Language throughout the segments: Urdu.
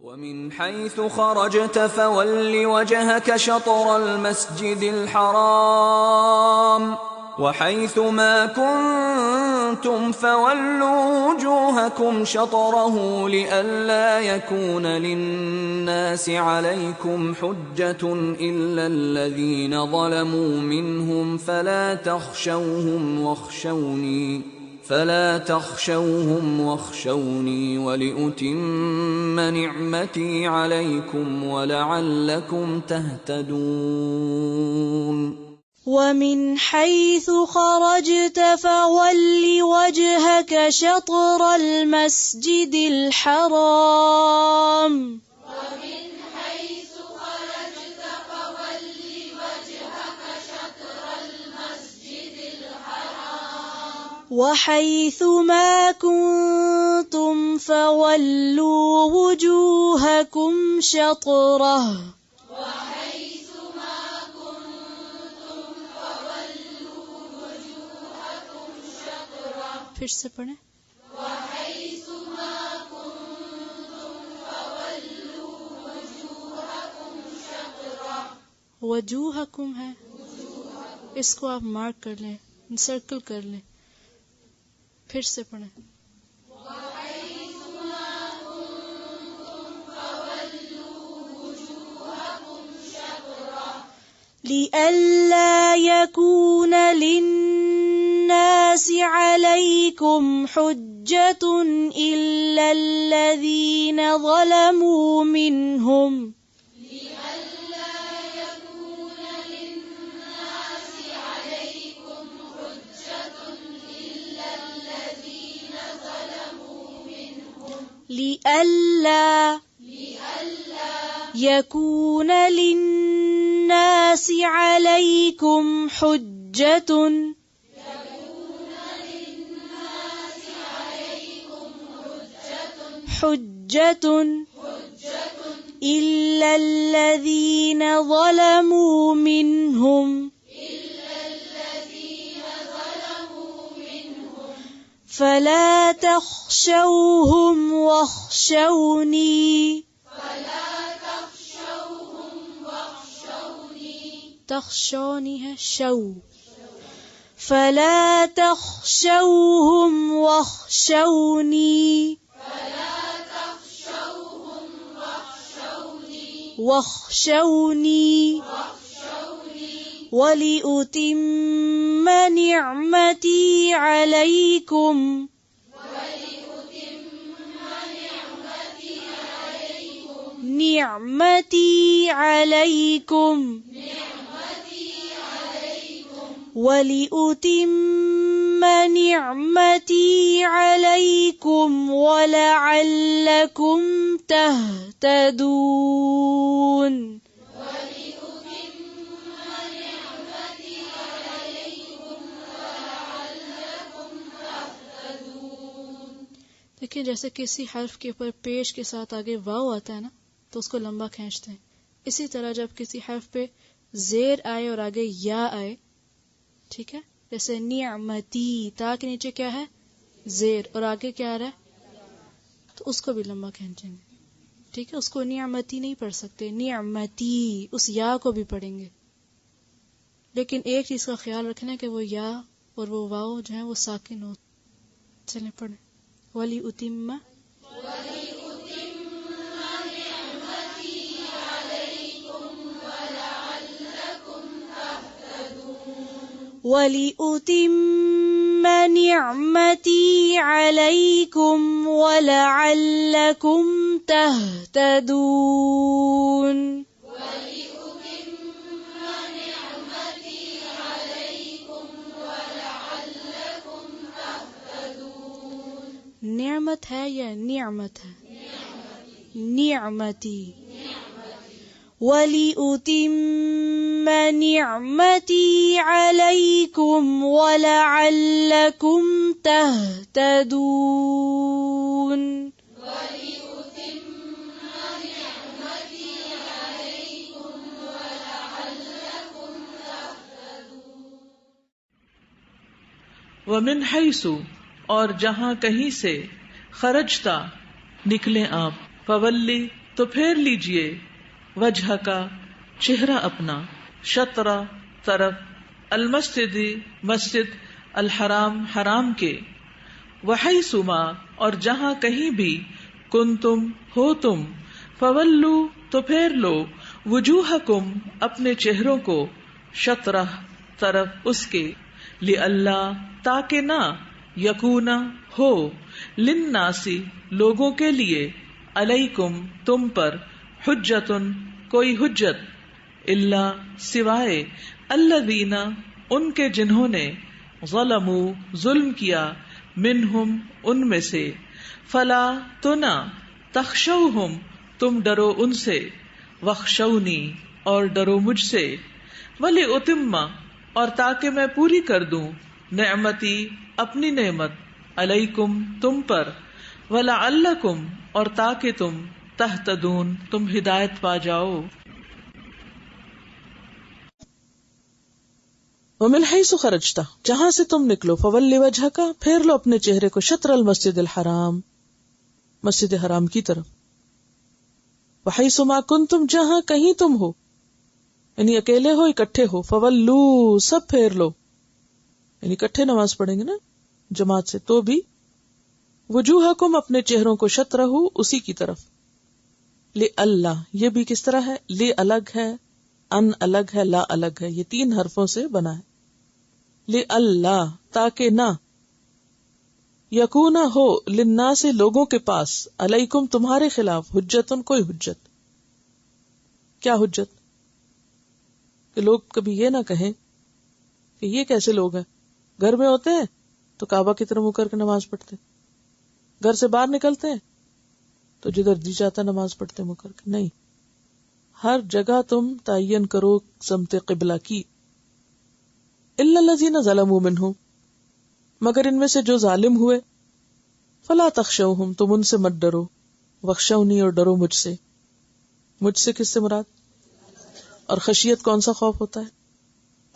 ومن حيث خرجت فول وجهك شطر المسجد الحرام وحيث ما كنتم فولوا وجوهكم شطره لئلا يكون للناس عليكم حجة إلا الذين ظلموا منهم فلا تخشوهم واخشوني ولأتم نعمتي عليكم ولعلكم تهتدون ومن حيث خرجت فول وجهك شطر المسجد الحرام وحيث ما كنتم فولوا وجوهكم شطره پھر سے پڑھیں وحيث ما كنتم فولوا وجوهكم شطره وجوهكم ہے اس کو آپ مارک کر لیں سرکل کر لیں پھر سے پڑھیں وحيث ما كنتم فولوا وجوهكم شطره لئلا يكون للناس عليكم حجة إلا الذين ظلموا منهم لئلا يكون للناس عليكم حجة إلا الذين ظلموا منهم فلا تخشوهم واخشوني تخشوني ہے شو فلا تخشوهم واخشوني ولأتم نعمتي عليكم ولأتم نعمتي عليكم ولعلكم تهتدون دیکھیں جیسے کسی حرف کے اوپر پیش کے ساتھ آگے واو آتا ہے نا تو اس کو لمبا کھینچتے ہیں، اسی طرح جب کسی حرف پہ زیر آئے اور آگے یا آئے، ٹھیک ہے، جیسے نعمتی، تا کے نیچے کیا ہے زیر اور آگے کیا آ رہا ہے تو اس کو بھی لمبا کھینچیں گے، ٹھیک ہے، اس کو نعمتی نہیں پڑھ سکتے، نعمتی اس یا کو بھی پڑھیں گے، لیکن ایک چیز کا خیال رکھنا کہ وہ یا اور وہ واو جو ہیں وہ ساکن ہو. چلیں پڑھیں وَلِأُتِمَّ وَلِأُتِمَّ نِعْمَتِي عَلَيْكُمْ وَلَعَلَّكُمْ تَهْتَدُونَ. نعمت ہے یا نعمت ہے؟ نعمتی. وَلِأُتِمَّ نِعْمَتِي عَلَيْكُمْ وَلَعَلَّكُمْ تَهْتَدُونَ. وَمِنْ حَيْثُ اور جہاں کہیں سے خرجتا نکلیں آپ، فولی تو پھیر لیجئے وجہ کا چہرہ اپنا، شطرہ طرف، المسجد مسجد، الحرام حرام کے، وحیثما اور جہاں کہیں بھی، کنتم ہو تم، فولو تو پھیر لو، وجوہکم اپنے چہروں کو، شطرہ طرف اس کے، لئلا تاکہ نہ، یکونا ہو، للناسی لوگوں کے لیے، علیکم تم پر، حجتن کوئی حجت، الا سوائے، الذین ان کے جنہوں نے، ظلموا ظلم کیا، منہم ان میں سے، فلا تو نہ، تخشوہم تم ڈرو ان سے، واخشونی اور ڈرو مجھ سے، ولأتم اور تاکہ میں پوری کر دوں، نعمتی اپنی نعمت، علیکم تم پر، ولعلکم اور تاکہ تم، تہتدون تم ہدایت پا جاؤ۔ ومن حیث خرجت جہاں سے تم نکلو، فولی وجہک پھیر لو اپنے چہرے کو، شطر المسجد الحرام مسجد حرام کی طرف، وحیث ما کنتم جہاں کہیں تم ہو، یعنی اکیلے ہو اکٹھے ہو، فولو سب پھیر لو، یعنی اکٹھے نماز پڑھیں گے نا جماعت سے تو بھی، وجوہکم اپنے چہروں کو، شطرہ اسی کی طرف، لِأَلَّا یہ بھی کس طرح ہے، لی الگ ہے، ان الگ ہے، لا الگ ہے، یہ 3 حرفوں سے بنا ہے، لِأَلَّا تاکہ نہ، یکونا ہو، للناس لوگوں کے پاس، علیکم تمہارے خلاف، حجتن کوئی حجت، کیا حجت، کہ لوگ کبھی یہ نہ کہیں کہ یہ کیسے لوگ ہیں، گھر میں ہوتے ہیں تو کعبہ کی طرف منہ کر کے نماز پڑھتے، گھر سے باہر نکلتے ہیں تو جدھر جی چاہتا نماز پڑھتے منہ کر کے، نہیں، ہر جگہ تم تعین کرو سمت قبلہ کی، الا الذین ظلموا منہم مگر ان میں سے جو ظالم ہوئے، فلا تخشوہم تم ان سے مت ڈرو، واخشونی اور ڈرو مجھ سے، مجھ سے کس سے مراد، اور خشیت کون سا خوف ہوتا ہے،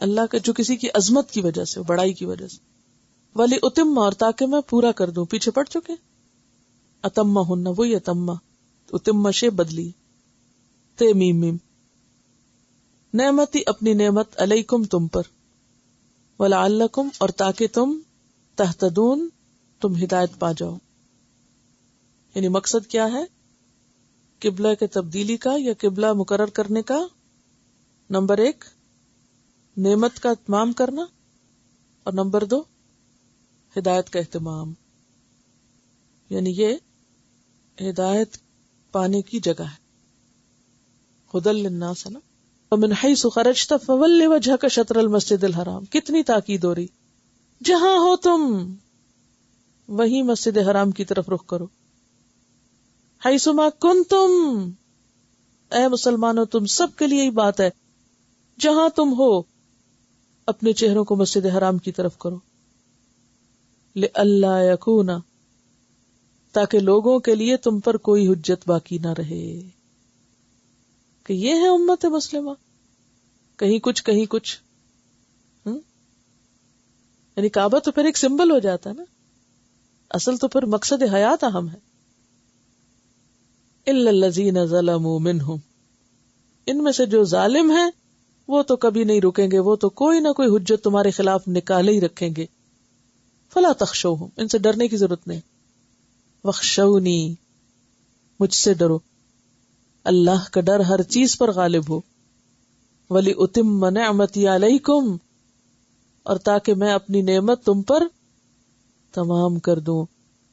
اللہ کا جو کسی کی عظمت کی وجہ سے، بڑائی کی وجہ سے، ولی اتم اور تاکہ میں پورا کر دوں، پیچھے پڑ چکے، اتمہ ہن وہی اتمہ، اتمہ شے بدلی، تے میم میم، نعمتی اپنی نعمت، علیکم تم پر، ولعلکم اور تاکہ تم، تہتدون تم ہدایت پا جاؤ، یعنی مقصد کیا ہے، قبلہ کے تبدیلی کا یا قبلہ مقرر کرنے کا، نمبر 1 نعمت کا اتمام کرنا، اور نمبر 2 ہدایت کا اہتمام، یعنی یہ ہدایت پانے کی جگہ ہے، ہدی للناس ہے نا۔ ومن حیث خرجت فول وجہک شطر المسجد الحرام، کتنی تاکید ہو رہی، جہاں ہو تم وہیں مسجد حرام کی طرف رخ کرو، حیث ما کنتم، اے مسلمانوں تم سب کے لیے ہی بات ہے، جہاں تم ہو اپنے چہروں کو مسجد حرام کی طرف کرو، لئلا یکونا تاکہ لوگوں کے لیے تم پر کوئی حجت باقی نہ رہے، کہ یہ ہے امت مسلمہ، کہیں کچھ یعنی کعبہ تو پھر ایک سمبل ہو جاتا ہے نا، اصل تو پھر مقصد حیات اہم ہے، الا الذین ظلموا منہم ان میں سے جو ظالم ہیں وہ تو کبھی نہیں رکیں گے، وہ تو کوئی نہ کوئی حجت تمہارے خلاف نکالے ہی رکھیں گے، فلا تخشوہم ان سے ڈرنے کی ضرورت نہیں، واخشونی مجھ سے ڈرو، اللہ کا ڈر ہر چیز پر غالب ہو، ولی اتم نعمتی علیکم اور تاکہ میں اپنی نعمت تم پر تمام کر دوں،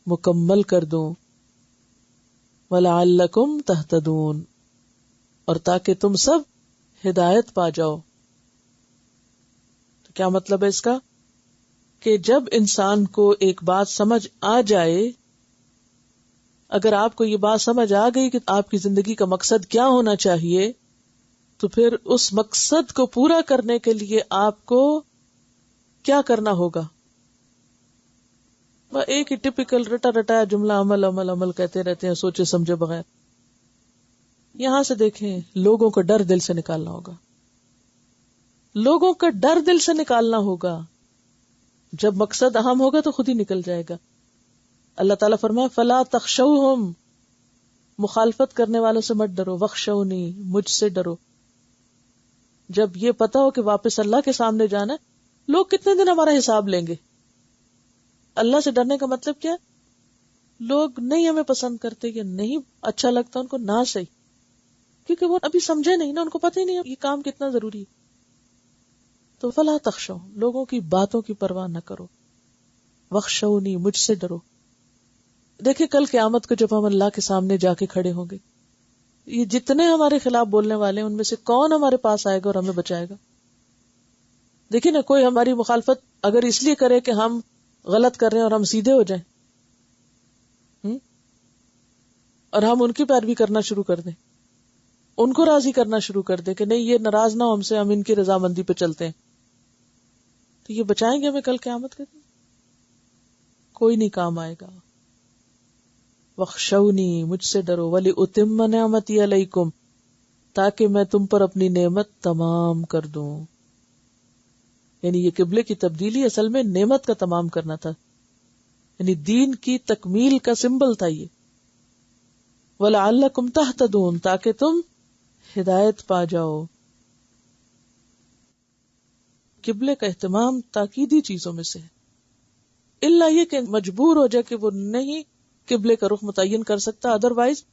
مکمل کر دوں، ولعلکم تہتدون اور تاکہ تم سب ہدایت پا جاؤ۔ تو کیا مطلب ہے اس کا، کہ جب انسان کو ایک بات سمجھ آ جائے، اگر آپ کو یہ بات سمجھ آ گئی کہ آپ کی زندگی کا مقصد کیا ہونا چاہیے، تو پھر اس مقصد کو پورا کرنے کے لیے آپ کو کیا کرنا ہوگا، ایک ہی ٹپیکل رٹا رٹایا جملہ عمل عمل عمل کہتے رہتے ہیں سوچے سمجھے بغیر۔ یہاں سے دیکھیں، لوگوں کا ڈر دل سے نکالنا ہوگا، لوگوں کا ڈر دل سے نکالنا ہوگا، جب مقصد اہم ہوگا تو خود ہی نکل جائے گا۔ اللہ تعالیٰ فرمائے فلا تخشوہم مخالفت کرنے والوں سے مت ڈرو، وخشونی، مجھ سے ڈرو. جب یہ پتا ہو کہ واپس اللہ کے سامنے جانا ہے، لوگ کتنے دن ہمارا حساب لیں گے. اللہ سے ڈرنے کا مطلب کیا؟ لوگ نہیں ہمیں پسند کرتے یا نہیں اچھا لگتا ان کو، نہ صحیح، کیونکہ وہ ابھی سمجھے نہیں نا، ان کو پتہ ہی نہیں یہ کام کتنا ضروری ہے. تو فلا تخشوا، لوگوں کی باتوں کی پرواہ نہ کرو، وخشونی، مجھ سے ڈرو. دیکھیں کل قیامت کو جب ہم اللہ کے سامنے جا کے کھڑے ہوں گے، یہ جتنے ہمارے خلاف بولنے والے ہیں ان میں سے کون ہمارے پاس آئے گا اور ہمیں بچائے گا؟ دیکھیں نا، کوئی ہماری مخالفت اگر اس لیے کرے کہ ہم غلط کر رہے ہیں اور ہم سیدھے ہو جائیں اور ہم ان کی پیروی کرنا شروع کر دیں، ان کو راضی کرنا شروع کر دیں کہ نہیں یہ ناراض نہ ہو ہم سے، ہم ان کی رضامندی پہ چلتے ہیں، تو یہ بچائیں گے ہمیں کل قیامت کے دن؟ کوئی نہیں کام آئے گا. وخشونی، مجھ سے ڈرو، وَلِأُتِمَّ نِعْمَتِي عَلَيْكُمْ، تاکہ میں تم پر اپنی نعمت تمام کر دوں. یعنی یہ قبلے کی تبدیلی اصل میں نعمت کا تمام کرنا تھا، یعنی دین کی تکمیل کا سمبل تھا یہ. وَلَعَلَّكُمْ تَهْتَدُونَ، تاکہ تم ہدایت پا جاؤ. قبلے کا اہتمام تاکیدی چیزوں میں سے ہے، الا یہ کہ مجبور ہو جائے کہ وہ نہیں قبلے کا رخ متعین کر سکتا، ادروائز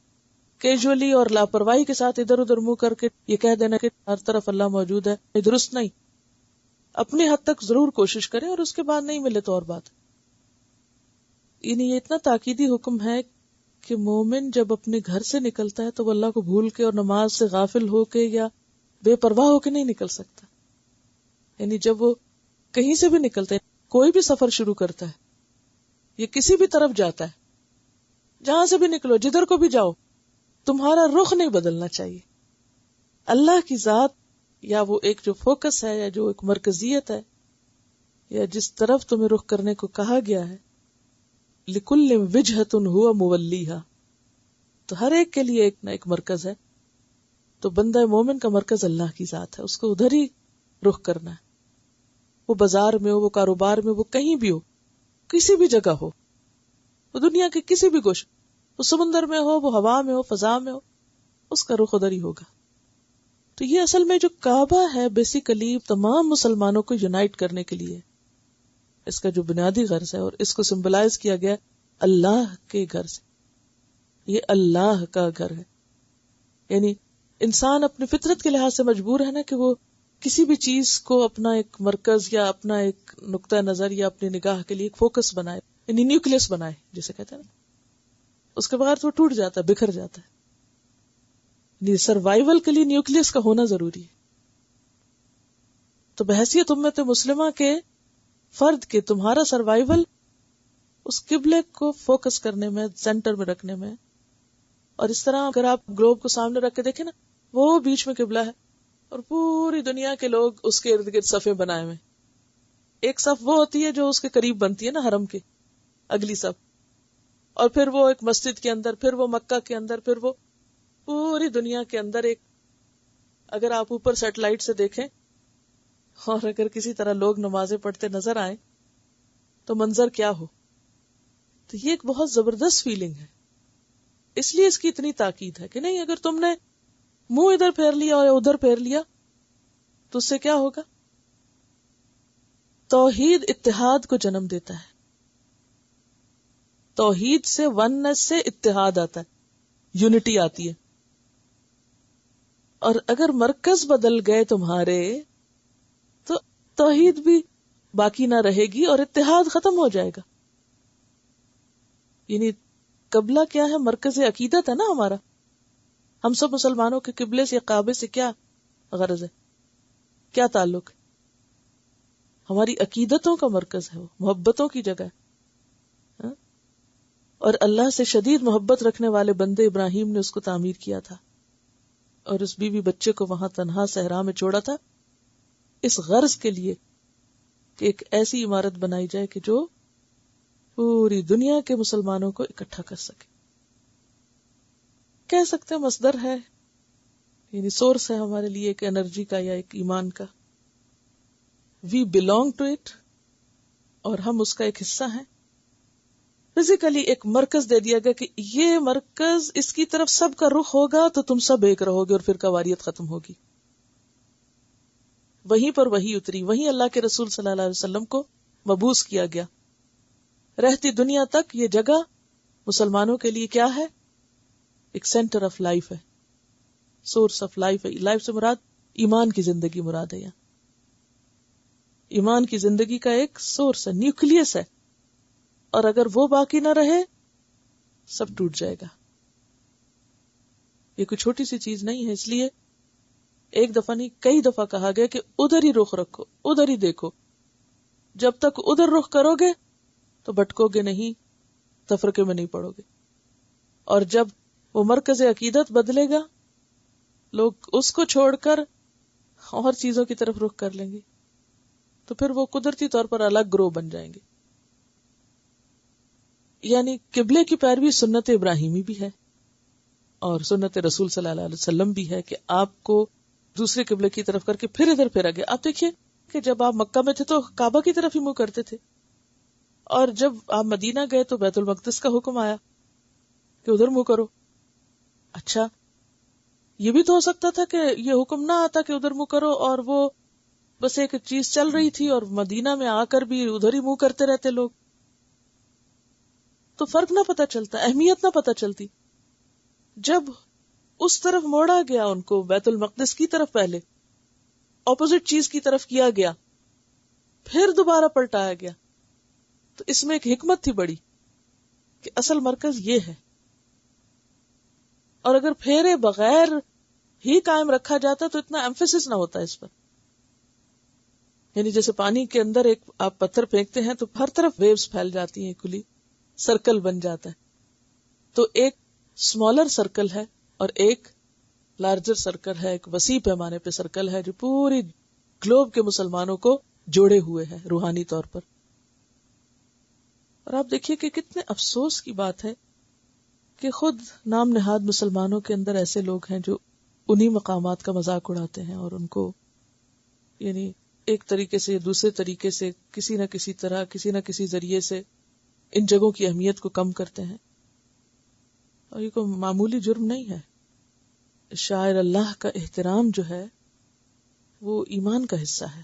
کیجولی اور لاپرواہی کے ساتھ ادھر ادھر منہ کر کے یہ کہہ دینا کہ ہر طرف اللہ موجود ہے، یہ درست نہیں. اپنی حد تک ضرور کوشش کریں اور اس کے بعد نہیں ملے تو اور بات. یعنی یہ اتنا تاکیدی حکم ہے کہ مومن جب اپنے گھر سے نکلتا ہے تو وہ اللہ کو بھول کے اور نماز سے غافل ہو کے یا بے پرواہ ہو کے نہیں نکل سکتا. یعنی جب وہ کہیں سے بھی نکلتے ہیں، کوئی بھی سفر شروع کرتا ہے یہ کسی بھی طرف جاتا ہے، جہاں سے بھی نکلو، جدھر کو بھی جاؤ، تمہارا رخ نہیں بدلنا چاہیے. اللہ کی ذات یا وہ ایک جو فوکس ہے یا جو ایک مرکزیت ہے یا جس طرف تمہیں رخ کرنے کو کہا گیا ہے، لِكُلٍّ وِجْهَةٌ هُوَ مُوَلِّيهَا، تو ہر ایک کے لیے ایک نہ ایک مرکز ہے. تو بندہ مومن کا مرکز اللہ کی ذات ہے، اس کو ادھر ہی رخ کرنا ہے. وہ بازار میں ہو، وہ کاروبار میں، وہ کہیں بھی ہو، کسی بھی جگہ ہو، وہ دنیا کے کسی بھی گوشے، وہ سمندر میں ہو، وہ ہوا میں ہو، فضا میں ہو، اس کا رخ ادھر ہی ہوگا. تو یہ اصل میں جو کعبہ ہے بیسیکلی تمام مسلمانوں کو یونائٹ کرنے کے لیے، اس کا جو بنیادی غرض ہے، اور اس کو سمبلائز کیا گیا اللہ کے گھر سے. یہ اللہ کا گھر ہے. یعنی انسان اپنی فطرت کے لحاظ سے مجبور ہے نا کہ وہ کسی بھی چیز کو اپنا ایک مرکز یا اپنا ایک نقطہ نظر یا اپنی نگاہ کے لیے ایک فوکس بنائے، یعنی نیوکلیس بنائے جسے کہتے ہیں نا. اس کے بغیر تو وہ ٹوٹ جاتا ہے، بکھر جاتا ہے. سروائیول کے لیے نیوکلیس کا ہونا ضروری ہے. تو بحیثیت امت مسلمہ کے فرد کے تمہارا سروائیول اس قبلے کو فوکس کرنے میں، سینٹر میں رکھنے میں. اور اس طرح اگر آپ گلوب کو سامنے رکھ کے دیکھیں نا، وہ بیچ میں قبلہ ہے اور پوری دنیا کے لوگ اس کے ارد گرد صفیں بنائے ہوئے. ایک صف وہ ہوتی ہے جو اس کے قریب بنتی ہے نا، حرم کے اگلی صف، اور پھر وہ ایک مسجد کے اندر، پھر وہ مکہ کے اندر، پھر وہ پوری دنیا کے اندر ایک. اگر آپ اوپر سیٹلائٹ سے دیکھیں اور اگر کسی طرح لوگ نمازیں پڑھتے نظر آئیں تو منظر کیا ہو. تو یہ ایک بہت زبردست فیلنگ ہے. اس لیے اس کی اتنی تاکید ہے کہ نہیں اگر تم نے منہ ادھر پھیر لیا اور ادھر پھیر لیا تو اس سے کیا ہوگا؟ توحید اتحاد کو جنم دیتا ہے. توحید سے، وننس سے اتحاد آتا ہے، یونٹی آتی ہے. اور اگر مرکز بدل گئے تمہارے تو توحید بھی باقی نہ رہے گی اور اتحاد ختم ہو جائے گا. یعنی قبلہ کیا ہے؟ مرکز عقیدت ہے نا ہمارا. ہم سب مسلمانوں کے قبلے سے، کعبے سے کیا غرض ہے، کیا تعلق ہے؟ ہماری عقیدتوں کا مرکز ہے، وہ محبتوں کی جگہ ہے. اور اللہ سے شدید محبت رکھنے والے بندے ابراہیم نے اس کو تعمیر کیا تھا اور اس بیوی بچے کو وہاں تنہا صحرا میں چھوڑا تھا، اس غرض کے لیے کہ ایک ایسی عمارت بنائی جائے کہ جو پوری دنیا کے مسلمانوں کو اکٹھا کر سکے. کہہ سکتے ہیں مصدر ہے، یعنی سورس ہے ہمارے لیے ایک انرجی کا یا ایک ایمان کا. وی belong ٹو اٹ، اور ہم اس کا ایک حصہ ہیں. فزیکلی ایک مرکز دے دیا گیا کہ یہ مرکز، اس کی طرف سب کا رخ ہوگا تو تم سب ایک رہو گے اور فرقہ واریت ختم ہوگی. وہیں پر وہی اتری، وہیں اللہ کے رسول صلی اللہ علیہ وسلم کو مبعوث کیا گیا. رہتی دنیا تک یہ جگہ مسلمانوں کے لیے کیا ہے؟ ایک سینٹر آف لائف ہے، سورس آف لائف ہے. لائف سے مراد ایمان کی زندگی مراد ہے. یہاں ایمان کی زندگی کا ایک سورس ہے، نیوکلیس ہے، اور اگر وہ باقی نہ رہے سب ٹوٹ جائے گا. یہ کوئی چھوٹی سی چیز نہیں ہے. اس لیے ایک دفعہ نہیں کئی دفعہ کہا گیا کہ ادھر ہی رخ رکھو، ادھر ہی دیکھو. جب تک ادھر رخ کرو گے تو بھٹکو گے نہیں، تفرقے میں نہیں پڑو گے. اور جب وہ مرکز عقیدت بدلے گا، لوگ اس کو چھوڑ کر اور چیزوں کی طرف رخ کر لیں گے، تو پھر وہ قدرتی طور پر الگ گروہ بن جائیں گے. یعنی قبلے کی پیروی سنت ابراہیمی بھی ہے اور سنت رسول صلی اللہ علیہ وسلم بھی ہے کہ آپ کو دوسرے قبلے کی طرف کر کے پھر ادھر پھر آگے. آپ دیکھیے کہ جب آپ مکہ میں تھے تو کعبہ کی طرف ہی منہ کرتے تھے، اور جب آپ مدینہ گئے تو بیت المقدس کا حکم آیا کہ ادھر منہ کرو. اچھا، یہ بھی تو ہو سکتا تھا کہ یہ حکم نہ آتا کہ ادھر منہ کرو، اور وہ بس ایک چیز چل رہی تھی اور مدینہ میں آ کر بھی ادھر ہی منہ کرتے رہتے لوگ، تو فرق نہ پتا چلتا، اہمیت نہ پتا چلتی. جب اس طرف موڑا گیا ان کو، بیت المقدس کی طرف پہلے اپوزٹ چیز کی طرف کیا گیا، پھر دوبارہ پلٹایا گیا، تو اس میں ایک حکمت تھی بڑی کہ اصل مرکز یہ ہے. اور اگر پھیرے بغیر ہی قائم رکھا جاتا تو اتنا ایمفیسس نہ ہوتا اس پر. یعنی جیسے پانی کے اندر ایک آپ پتھر پھینکتے ہیں تو ہر طرف ویوز پھیل جاتی ہیں، کلی سرکل بن جاتا ہے. تو ایک اسمالر سرکل ہے اور ایک لارجر سرکل ہے، ایک وسیع پیمانے پہ سرکل ہے جو پوری گلوب کے مسلمانوں کو جوڑے ہوئے ہے روحانی طور پر. اور آپ دیکھیے کہ کتنے افسوس کی بات ہے کہ خود نام نہاد مسلمانوں کے اندر ایسے لوگ ہیں جو انہی مقامات کا مذاق اڑاتے ہیں اور ان کو یعنی ایک طریقے سے دوسرے طریقے سے کسی نہ کسی طرح کسی نہ کسی ذریعے سے ان جگہوں کی اہمیت کو کم کرتے ہیں. اور یہ کوئی معمولی جرم نہیں ہے. شاعر اللہ کا احترام جو ہے وہ ایمان کا حصہ ہے.